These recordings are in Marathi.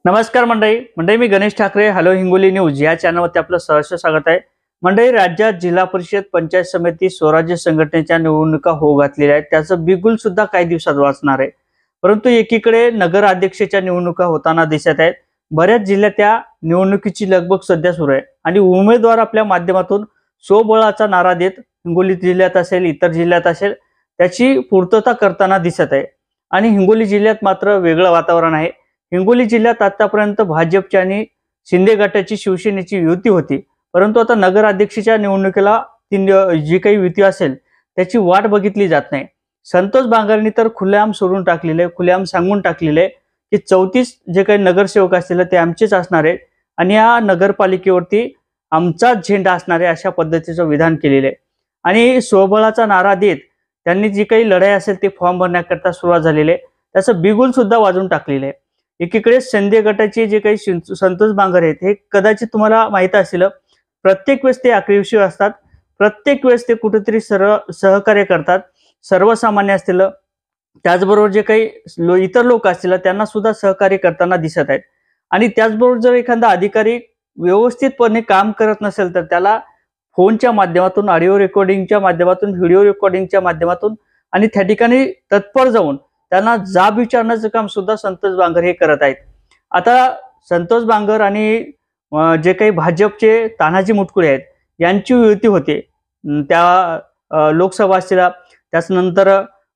नमस्कार मंडळी मी गणेश ठाकरे हॅलो हिंगोली न्यूज या चॅनलवरती आपलं सहर्ष स्वागत आहे। मंडळी, राज्यात जिल्हा परिषद पंचायत समिती स्वराज्य संघटनेच्या निवडणुका होऊ घातलेल्या आहेत। त्याचं बिगुल सुद्धा काही दिवसात वाचणार आहे। परंतु एकीकडे नगर अध्यक्षाच्या निवडणुका होताना दिसत आहेत। बऱ्याच जिल्ह्यात त्या निवडणुकीची लगबग सध्या सुरू आहे आणि उमेदवार आपल्या माध्यमातून स्वबळाचा नारा देत हिंगोली जिल्ह्यात असेल इतर जिल्ह्यात असेल त्याची पूर्तता करताना दिसत आहे। आणि हिंगोली जिल्ह्यात मात्र वेगळं वातावरण आहे। हिंगोली जिल्ह्यात आतापर्यंत भाजपची आणि शिंदे गटाची शिवसेनेची युती होती, परंतु आता नगर अध्यक्षाच्या निवडणुकीला जी काही युती असेल त्याची वाट बघितली जात नाही। संतोष बांगरनी तर खुलेआम सोडून टाकलेले, खुलेआम सांगून टाकलेले की 34 जे काही नगरसेवक असतील ते आमचेच असणार आहेत आणि या नगरपालिकेवरती आमचाच झेंडा असणार आहे अशा पद्धतीचं विधान केलेले आहे। आणि स्वबळाचा नारा देत त्यांनी जी काही लढाई असेल ते फॉर्म भरण्याकरता सुरुवात झालेली आहे, त्याचं बिगुल सुद्धा वाजून टाकलेलं आहे। एकीकडे शिंदे गटाचे जे काही संतोष बांगर आहेत हे कदाचित तुम्हाला माहित असेल, प्रत्येक वेळेस ते आक्रमक असतात, प्रत्येक वेळेस ते कुठेतरी सहकार्य करतात, सर्वसामान्य असतील त्याचबरोबर जे काही इतर लोक असतील त्यांना सुद्धा सहकार्य करताना दिसत आहेत। आणि त्याचबरोबर जर एखादा अधिकारी व्यवस्थितपणे काम करत नसेल तर त्याला फोनच्या माध्यमातून, ऑडिओ रेकॉर्डिंगच्या माध्यमातून, व्हिडिओ रेकॉर्डिंगच्या माध्यमातून आणि त्या ठिकाणी तत्पर जाऊन त्यांना जाब विचारण्याचं काम सुद्धा संतोष बांगर हे करत आहेत। आता संतोष बांगर आणि जे काही भाजपचे तानाजी मुटकुळे आहेत यांची युती होते, त्या लोकसभा असतील त्यानंतर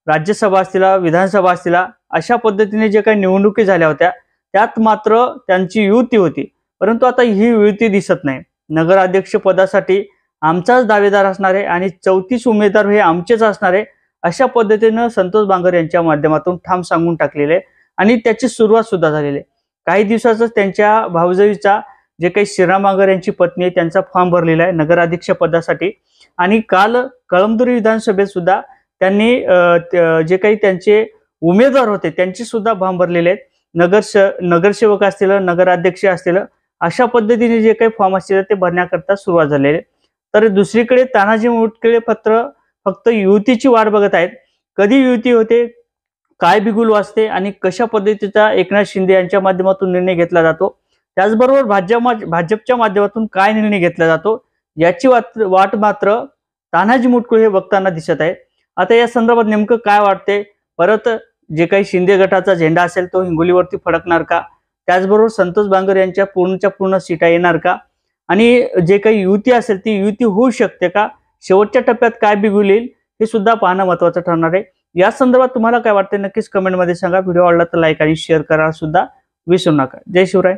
राज्यसभा असतील विधानसभा असतील अशा पद्धतीने जे काही निवडणुकी झाल्या होत्या त्यात मात्र त्यांची युती होती, परंतु आता ही युती दिसत नाही। नगर अध्यक्ष पदासाठी आमचाच दावेदार असणार आहे आणि 34 उमेदवार हे आमचेच असणार आहे अशा पद्धतीने संतोष बांगर यांच्या माध्यमातून ठाम सांगून टाकलेले आणि त्याची सुरुवात सुद्धा झालेली आहे। काही दिवसातच त्यांच्या भाऊजाईचा जे काही श्रीराम बांगर यांची पत्नी आहे त्यांचा फॉर्म भरलेला आहे नगराध्यक्ष पदासाठी। आणि काल कळमनुरी विधानसभेत सुद्धा त्यांनी जे काही त्यांचे उमेदवार होते त्यांची सुद्धा फॉर्म भरलेले आहेत। नगरसेवक असतील, नगराध्यक्ष असतील अशा पद्धतीने जे काही फॉर्म असतील ते भरण्याकरता सुरुवात झालेली आहे। तर दुसरीकडे तानाजी मुटकुळे फक्त युतीची वाट बघत आहेत, कधी युती होते, काय बिगुल वाजते आणि कशा पद्धतीचा एकनाथ शिंदे यांच्या माध्यमातून निर्णय घेतला जातो, त्याचबरोबर भाजपच्या माध्यमातून काय निर्णय घेतला जातो याची वाट मात्र तानाजी मुटकुळे हे बघताना दिसत आहेत। आता या संदर्भात नेमकं काय वाटते, परत जे काही शिंदे गटाचा झेंडा असेल तो हिंगोलीवरती फडकणार का, त्याचबरोबर संतोष बांगर यांच्या पूर्णच्या पूर्ण सीटा येणार का, आणि जे काही युती असेल ती युती होऊ शकते का, शेवटच्या टप्प्यात काय बिगुल येईल हे सुद्धा पाहणं महत्त्वाचं ठरणार आहे। या संदर्भात तुम्हाला काय वाटते नक्कीच कमेंटमध्ये सांगा। व्हिडिओ आवडला तर लाईक आणि शेअर करा सुद्धा विसरू नका। जय शिवराय।